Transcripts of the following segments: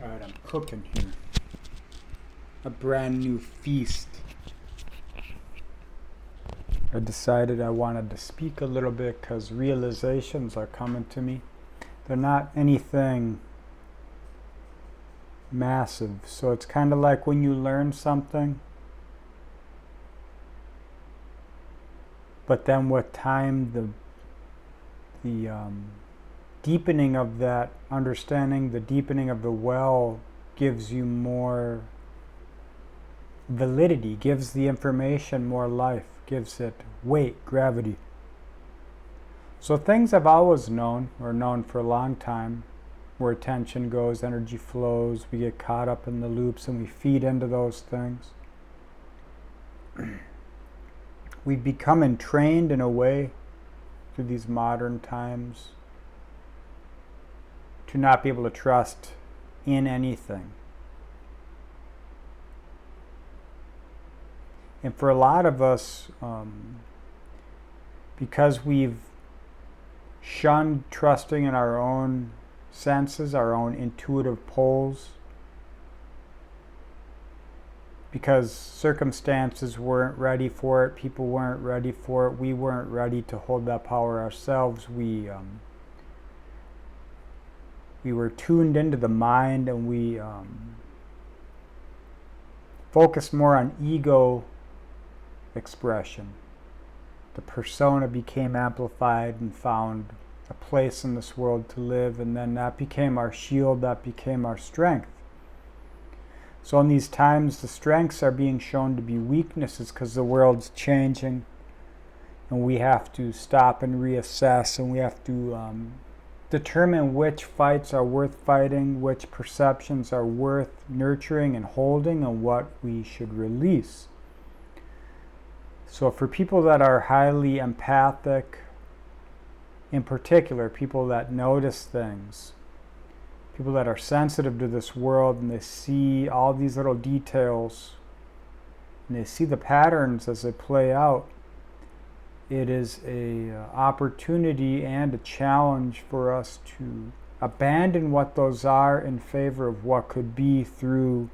Alright, I'm cooking here. A brand new feast. I decided I wanted to speak a little bit because realizations are coming to me. They're not anything massive. So it's kind of like when you learn something, but then with time, the deepening of that understanding, the deepening of the well gives you more validity, gives the information more life, gives it weight, gravity. So things I've always known, or known for a long time, where attention goes, energy flows, we get caught up in the loops and we feed into those things. We've become entrained in a way through these modern times to not be able to trust in anything. And for a lot of us, because we've shunned trusting in our own senses, our own intuitive poles, because circumstances weren't ready for it, people weren't ready for it, we weren't ready to hold that power ourselves, we were tuned into the mind, and we focused more on ego expression. The persona became amplified and found a place in this world to live, and then that became our shield, that became our strength. So in these times, the strengths are being shown to be weaknesses because the world's changing, and we have to stop and reassess, and we have to determine which fights are worth fighting, which perceptions are worth nurturing and holding, and what we should release. So for people that are highly empathic, in particular, people that notice things, people that are sensitive to this world, and they see all these little details, and they see the patterns as they play out, it is a opportunity and a challenge for us to abandon what those are in favor of what could be, through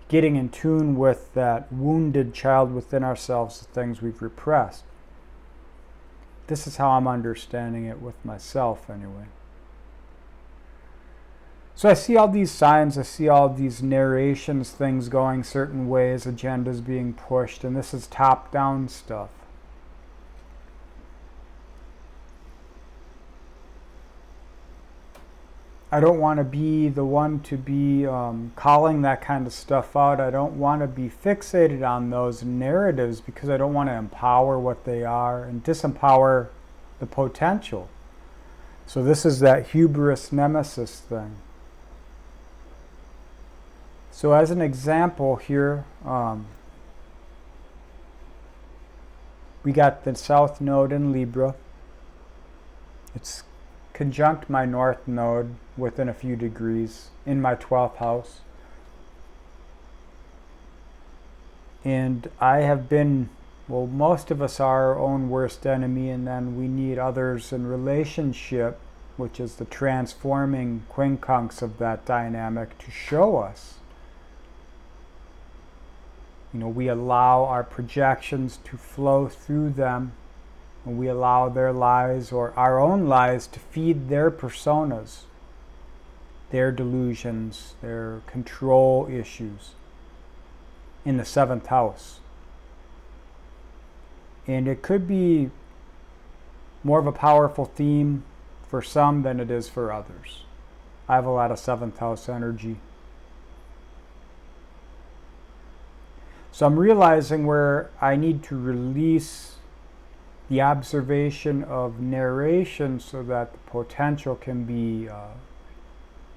getting in tune with that wounded child within ourselves, the things we've repressed. This is how I'm understanding it with myself anyway. So I see all these signs, I see all these narrations, things going certain ways, agendas being pushed, and this is top-down stuff. I don't want to be the one to be calling that kind of stuff out. I don't want to be fixated on those narratives because I don't want to empower what they are and disempower the potential. So this is that hubris nemesis thing. So as an example here, we got the South Node in Libra. It's conjunct my North Node within a few degrees in my 12th house. And I have been, well, most of us are our own worst enemy, and then we need others in relationship, which is the transforming quincunx of that dynamic, to show us. You know, we allow our projections to flow through them, and we allow their lies or our own lies to feed their personas, their delusions, their control issues in the 7th house. And it could be more of a powerful theme for some than it is for others. I have a lot of 7th house energy. So I'm realizing where I need to release the observation of narration so that the potential can be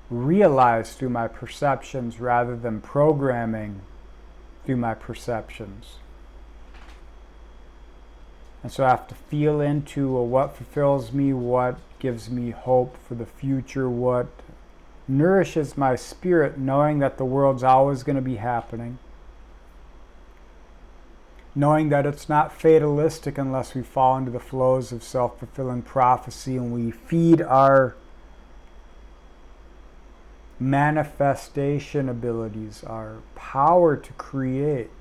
realized through my perceptions rather than programming through my perceptions. And so I have to feel into what fulfills me, what gives me hope for the future, what nourishes my spirit, knowing that the world's always going to be happening. Knowing that it's not fatalistic unless we fall into the flows of self-fulfilling prophecy and we feed our manifestation abilities, our power to create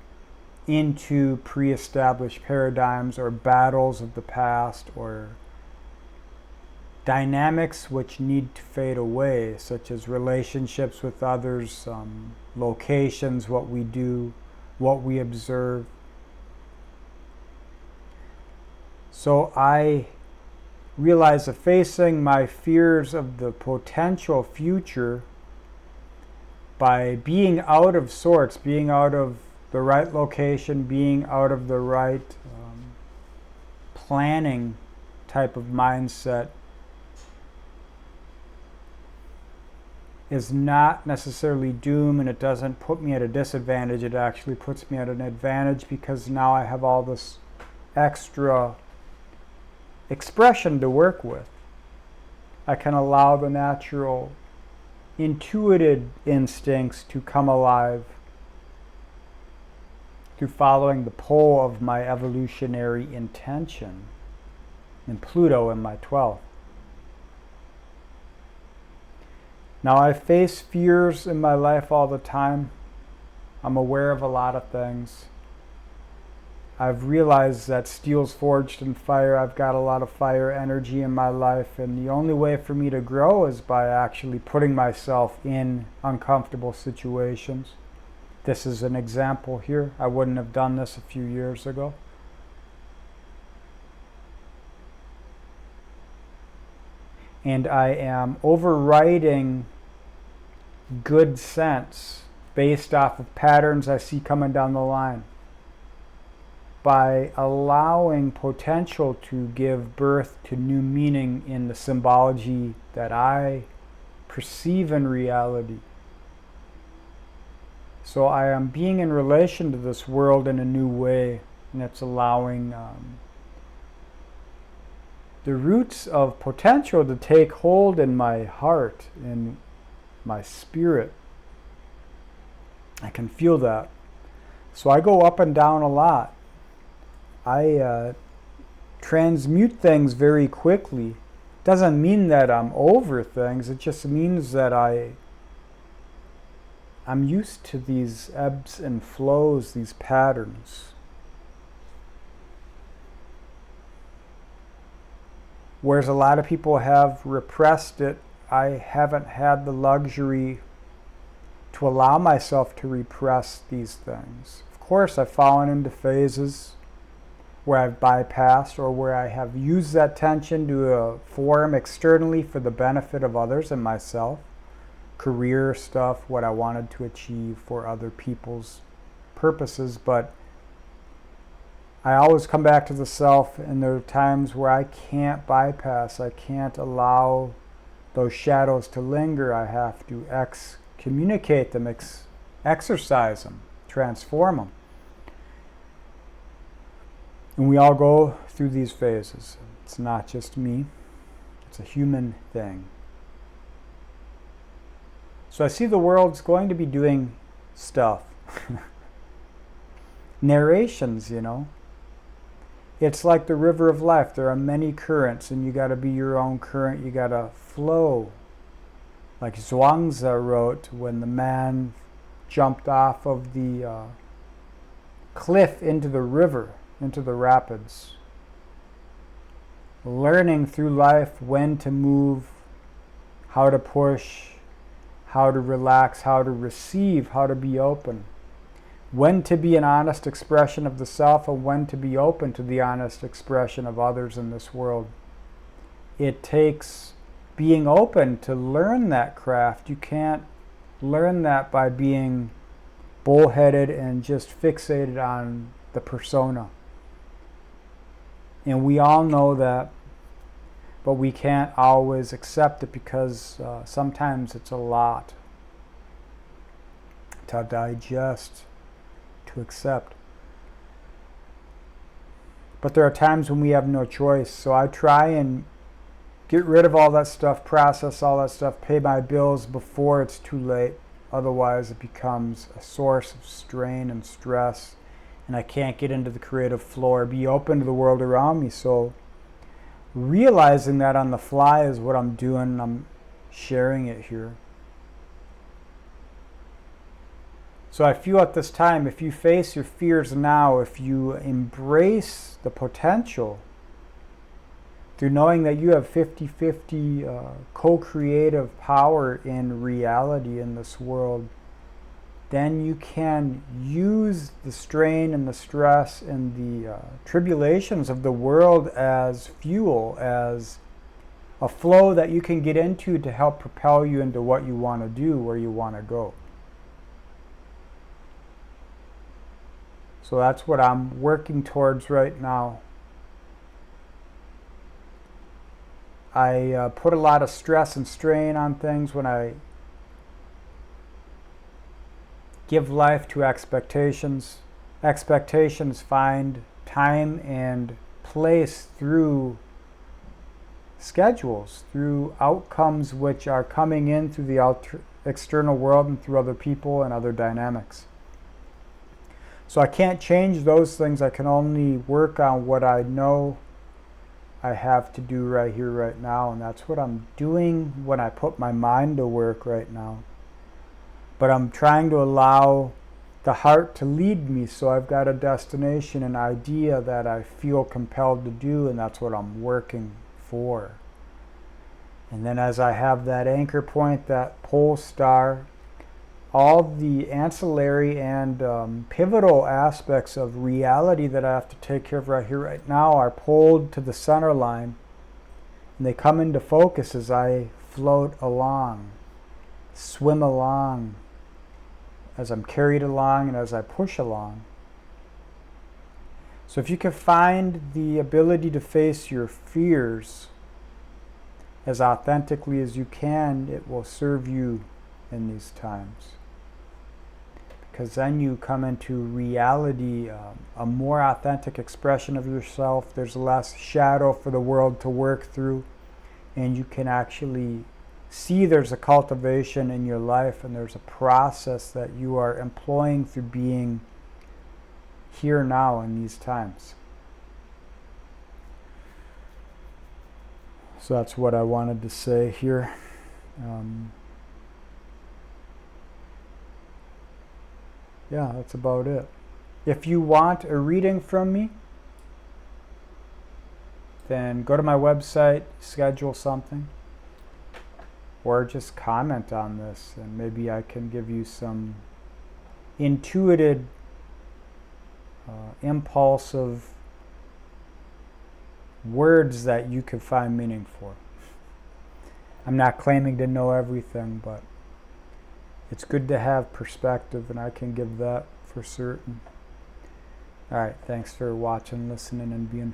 into pre-established paradigms or battles of the past or dynamics which need to fade away, such as relationships with others, locations, what we do, what we observe. So I realize that facing my fears of the potential future by being out of sorts, being out of the right location, being out of the right planning type of mindset is not necessarily doom, and it doesn't put me at a disadvantage. It actually puts me at an advantage because now I have all this extra expression to work with. I can allow the natural, intuitive instincts to come alive through following the pull of my evolutionary intention and Pluto in my 12th. Now I face fears in my life all the time. I'm aware of a lot of things. I've realized that steel's forged in fire. I've got a lot of fire energy in my life, and the only way for me to grow is by actually putting myself in uncomfortable situations. This is an example here. I wouldn't have done this a few years ago. And I am overriding good sense based off of patterns I see coming down the line by allowing potential to give birth to new meaning in the symbology that I perceive in reality. So I am being in relation to this world in a new way, and it's allowing the roots of potential to take hold in my heart, in my spirit. I can feel that. So I go up and down a lot. I transmute things very quickly. Doesn't mean that I'm over things. It just means that I'm used to these ebbs and flows, these patterns. Whereas a lot of people have repressed it, I haven't had the luxury to allow myself to repress these things. Of course, I've fallen into phases where I've bypassed or where I have used that tension to form externally for the benefit of others and myself. Career stuff, what I wanted to achieve for other people's purposes, but I always come back to the self, and there are times where I can't bypass, I can't allow those shadows to linger. I have to excommunicate them, exorcise them, transform them. And we all go through these phases. It's not just me, it's a human thing. So I see the world's going to be doing stuff. Narrations, you know. It's like the river of life. There are many currents, and you got to be your own current. You got to flow. Like Zhuangzi wrote when the man jumped off of the cliff into the river, into the rapids. Learning through life when to move, how to push, how to relax, how to receive, how to be open. When to be an honest expression of the self and when to be open to the honest expression of others in this world. It takes being open to learn that craft. You can't learn that by being bullheaded and just fixated on the persona. And we all know that, but we can't always accept it because sometimes it's a lot to digest, to accept. But there are times when we have no choice. So I try and get rid of all that stuff, process all that stuff, pay my bills before it's too late. Otherwise it becomes a source of strain and stress, and I can't get into the creative flow or be open to the world around me. So realizing that on the fly is what I'm doing, and I'm sharing it here. So I feel at this time, if you face your fears now, if you embrace the potential through knowing that you have 50-50 co-creative power in reality in this world, then you can use the strain and the stress and the tribulations of the world as fuel, as a flow that you can get into to help propel you into what you want to do, where you want to go. So that's what I'm working towards right now. I put a lot of stress and strain on things when I give life to expectations. Expectations find time and place through schedules, through outcomes which are coming in through the external world and through other people and other dynamics. So I can't change those things. I can only work on what I know I have to do right here, right now, and that's what I'm doing when I put my mind to work right now. But I'm trying to allow the heart to lead me, so I've got a destination, an idea that I feel compelled to do, and that's what I'm working for. And then as I have that anchor point, that pole star, all the ancillary and pivotal aspects of reality that I have to take care of right here, right now, are pulled to the center line, and they come into focus as I float along, swim along, as I'm carried along and as I push along. So if you can find the ability to face your fears as authentically as you can, it will serve you in these times. Because then you come into reality, a more authentic expression of yourself. There's less shadow for the world to work through, and you can actually see there's a cultivation in your life, and there's a process that you are employing through being here now in these times. So that's what I wanted to say here. Yeah, that's about it. If you want a reading from me, then go to my website, schedule something, or just comment on this, and maybe I can give you some intuitive, impulsive words that you could find meaning for. I'm not claiming to know everything, but it's good to have perspective, and I can give that for certain. All right, thanks for watching, listening, and being